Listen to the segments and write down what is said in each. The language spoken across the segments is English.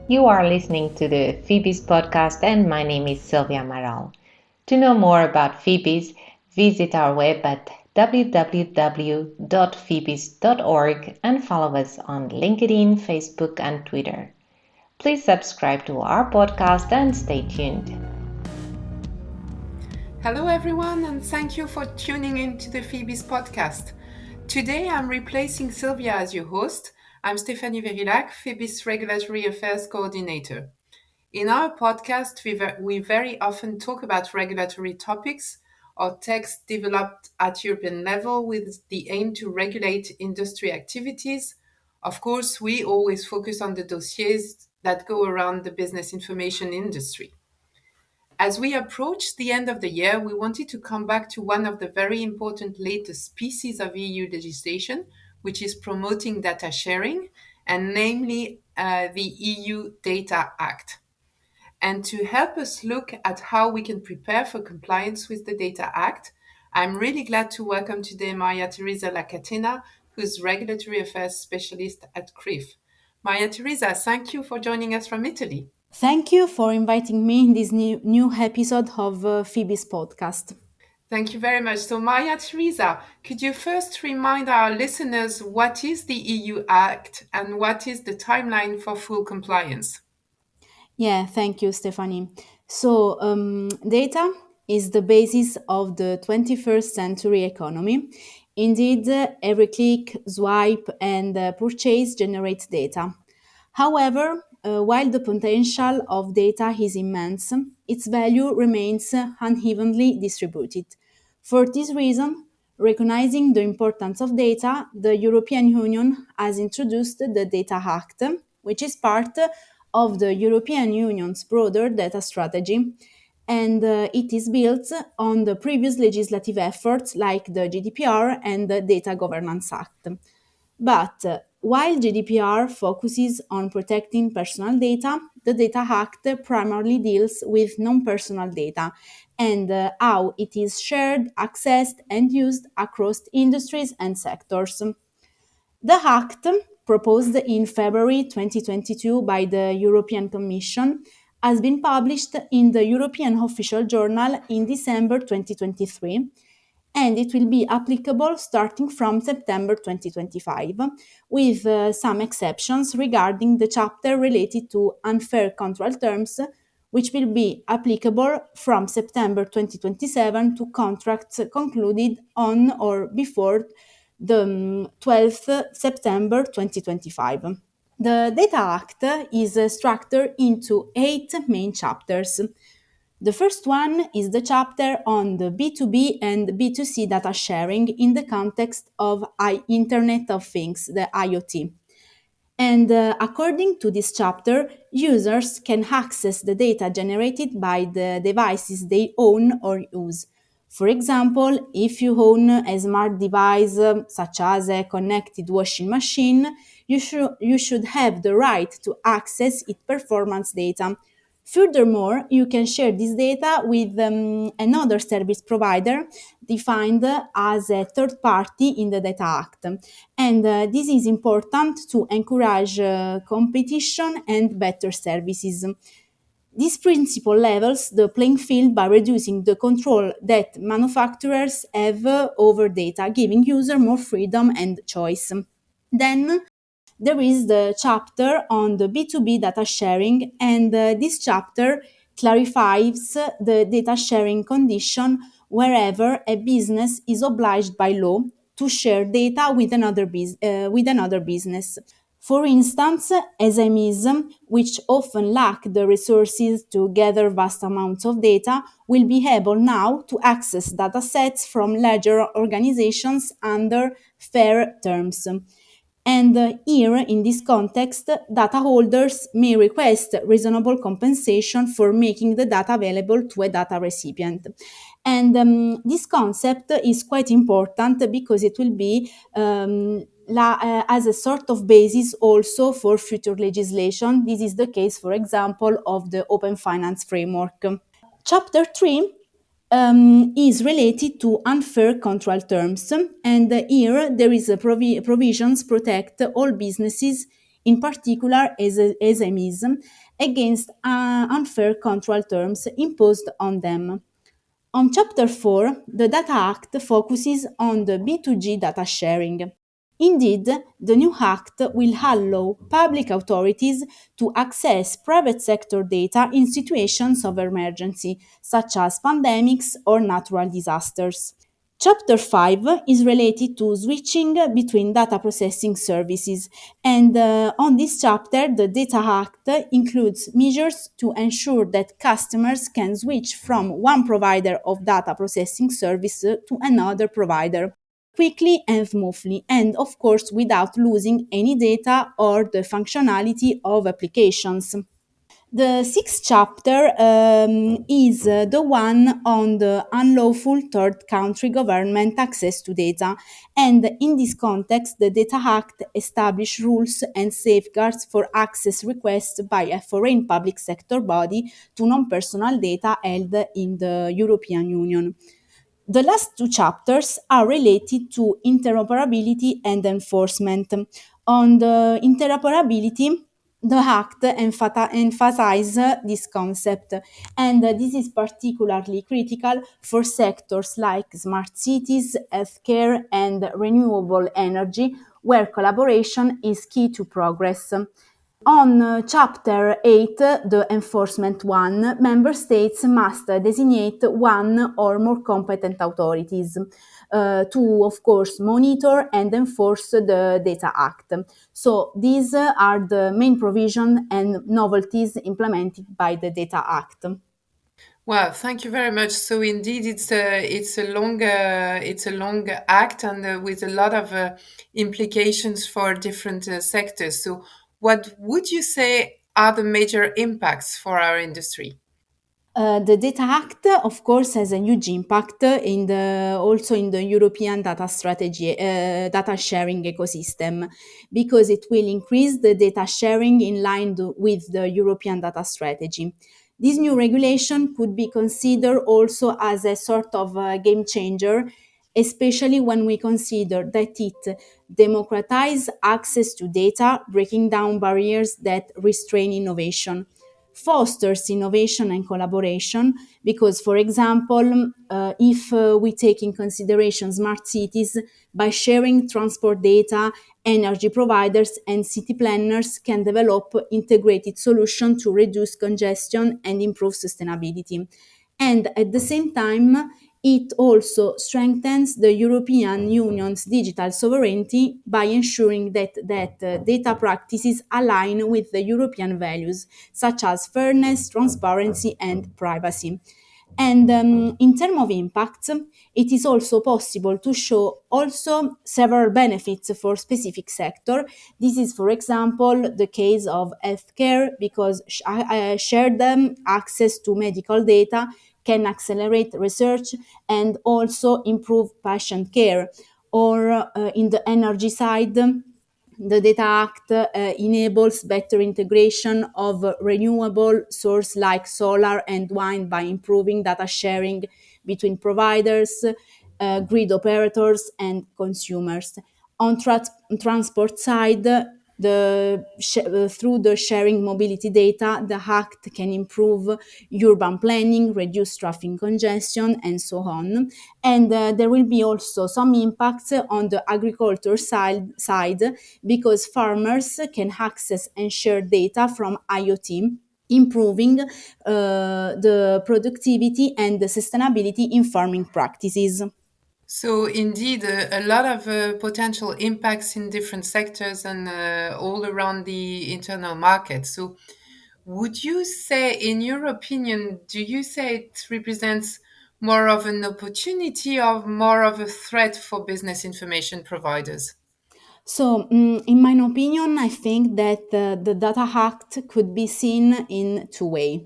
You are listening to the FEBIS podcast, and my name is Sylvia Amaral. To know more about FEBIS, visit our web at www.febis.org and follow us on LinkedIn, Facebook, and Twitter. Please subscribe to our podcast and stay tuned. Hello, everyone, and thank you for tuning in to the FEBIS podcast. Today, I'm replacing Sylvia as your host. I'm Stéphanie Verillac, FEBIS Regulatory Affairs Coordinator. In our podcast, we very often talk about regulatory topics or texts developed at European level with the aim to regulate industry activities. Of course, we always focus on the dossiers that go around the business information industry. As we approach the end of the year, we wanted to come back to one of the very important latest pieces of EU legislation, which is promoting data sharing, and namely the EU Data Act. And to help us look at how we can prepare for compliance with the Data Act, I'm really glad to welcome today Maria Teresa Lacatena, who's Regulatory Affairs Specialist at CRIF. Maria Teresa, thank you for joining us from Italy. Thank you for inviting me in this new episode of Phoebe's podcast. Thank you very much. So, Maria Teresa, could you first remind our listeners what is the EU Act and what is the timeline for full compliance? Yeah, thank you, Stephanie. So, data is the basis of the 21st century economy. Indeed, every click, swipe, and purchase generates data. However, while the potential of data is immense, its value remains unevenly distributed. For this reason, recognizing the importance of data, the European Union has introduced the Data Act, which is part of the European Union's broader data strategy, and it is built on the previous legislative efforts like the GDPR and the Data Governance Act. But while GDPR focuses on protecting personal data, the Data Act primarily deals with non personal data and how it is shared, accessed, and used across industries and sectors. The Act, proposed in February 2022 by the European Commission, has been published in the European Official Journal in December 2023, and it will be applicable starting from September 2025, with some exceptions regarding the chapter related to unfair control terms, which will be applicable from September 2027 to contracts concluded on or before the 12th September 2025. The Data Act is structured into 8 main chapters. The first one is the chapter on the B2B and B2C data sharing in the context of Internet of Things, the IoT. And according to this chapter, users can access the data generated by the devices they own or use. For example, if you own a smart device such as a connected washing machine, you should have the right to access its performance data. Furthermore, you can share this data with another service provider defined as a third party in the Data Act. And this is important to encourage competition and better services. This principle levels the playing field by reducing the control that manufacturers have over data, giving users more freedom and choice. Then there is the chapter on the B2B data sharing, and this chapter clarifies the data sharing condition wherever a business is obliged by law to share data with another business. For instance, SMEs, which often lack the resources to gather vast amounts of data, will be able now to access datasets from larger organizations under fair terms. And here, in this context, data holders may request reasonable compensation for making the data available to a data recipient. And this concept is quite important because it will be as a sort of basis also for future legislation. This is the case, for example, of the Open Finance Framework. Chapter 3 is related to unfair control terms, and here there is a provisions protect all businesses in particular SMEs, against unfair control terms imposed on them. On Chapter 4, the Data Act focuses on the B2G data sharing. Indeed, the new act will allow public authorities to access private sector data in situations of emergency, such as pandemics or natural disasters. Chapter 5 is related to switching between data processing services, and on this chapter, the Data Act includes measures to ensure that customers can switch from one provider of data processing service to another provider quickly and smoothly, and of course, without losing any data or the functionality of applications. The sixth chapter is the one on the unlawful third country government access to data. And in this context, the Data Act established rules and safeguards for access requests by a foreign public sector body to non personal data held in the European Union. The last two chapters are related to interoperability and enforcement. On the interoperability, the Act emphasizes this concept, and this is particularly critical for sectors like smart cities, healthcare, and renewable energy, where collaboration is key to progress. On Chapter 8, the enforcement one, member states must designate one or more competent authorities to, of course, monitor and enforce the Data Act. So these are the main provisions and novelties implemented by the Data Act. Well, thank you very much. So indeed, it's a long act and with a lot of implications for different sectors. So, what would you say are the major impacts for our industry? The Data Act, of course, has a huge impact in the also in the European data strategy, data sharing ecosystem, because it will increase the data sharing in line with the European data strategy. This new regulation could be considered also as a sort of game changer, especially when we consider that it democratizes access to data, breaking down barriers that restrain innovation, fosters innovation and collaboration because, for example, if we take in consideration smart cities, by sharing transport data, energy providers and city planners can develop integrated solutions to reduce congestion and improve sustainability. And at the same time, it also strengthens the European Union's digital sovereignty by ensuring that data practices align with the European values, such as fairness, transparency, and privacy. And in terms of impact, it is also possible to show also several benefits for specific sector. This is, for example, the case of healthcare because shared access to medical data can accelerate research and also improve patient care. Or in the energy side, the Data Act enables better integration of renewable sources like solar and wind by improving data sharing between providers, grid operators, and consumers. On transport side, through the sharing mobility data, the Act can improve urban planning, reduce traffic congestion, and so on. And there will be also some impacts on the agriculture side because farmers can access and share data from IoT, improving the productivity and the sustainability in farming practices. So indeed, a lot of potential impacts in different sectors and all around the internal market. So would you say, in your opinion, do you say it represents more of an opportunity or more of a threat for business information providers? So, in my opinion, I think that the Data Act could be seen in two ways,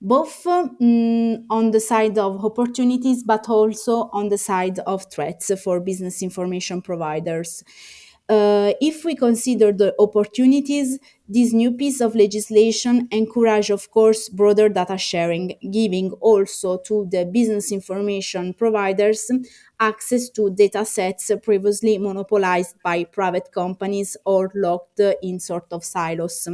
both on the side of opportunities, but also on the side of threats for business information providers. If we consider the opportunities, this new piece of legislation encourage, of course, broader data sharing, giving also to the business information providers access to data sets previously monopolized by private companies or locked in sort of silos.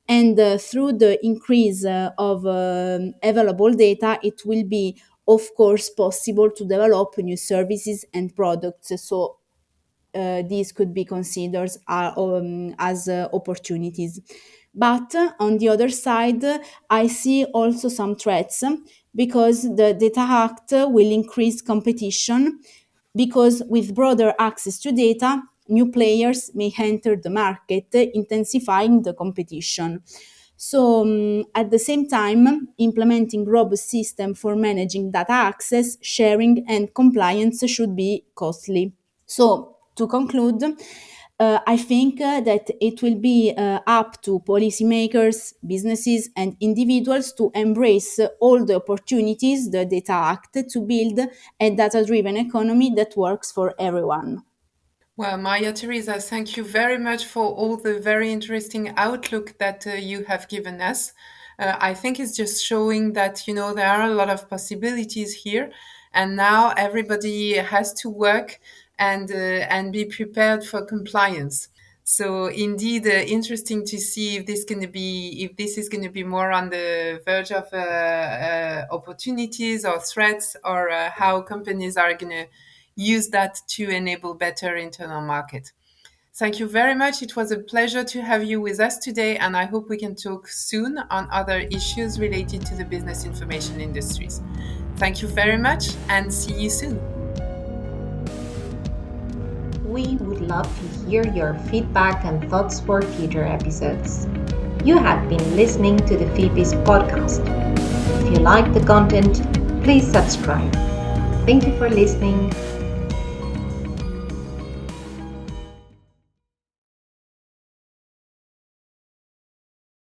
And through the increase of available data, it will be, of course, possible to develop new services and products. So these could be considered as opportunities. But on the other side, I see also some threats because the Data Act will increase competition because with broader access to data, new players may enter the market, intensifying the competition. So, at the same time, implementing robust system for managing data access, sharing, and compliance should be costly. So, to conclude, I think that it will be up to policymakers, businesses, and individuals to embrace all the opportunities the Data Act to build a data driven economy that works for everyone. Well, Maria Teresa, thank you very much for all the very interesting outlook that you have given us. I think it's just showing that, there are a lot of possibilities here, and now everybody has to work and be prepared for compliance. So indeed, interesting to see if this is going to be more on the verge of opportunities or threats, or how companies are going to use that to enable better internal market. Thank you very much. It was a pleasure to have you with us today, and I hope we can talk soon on other issues related to the business information industries. Thank you very much, and see you soon. We would love to hear your feedback and thoughts for future episodes. You have been listening to the FEBIS podcast. If you like the content, please subscribe. Thank you for listening.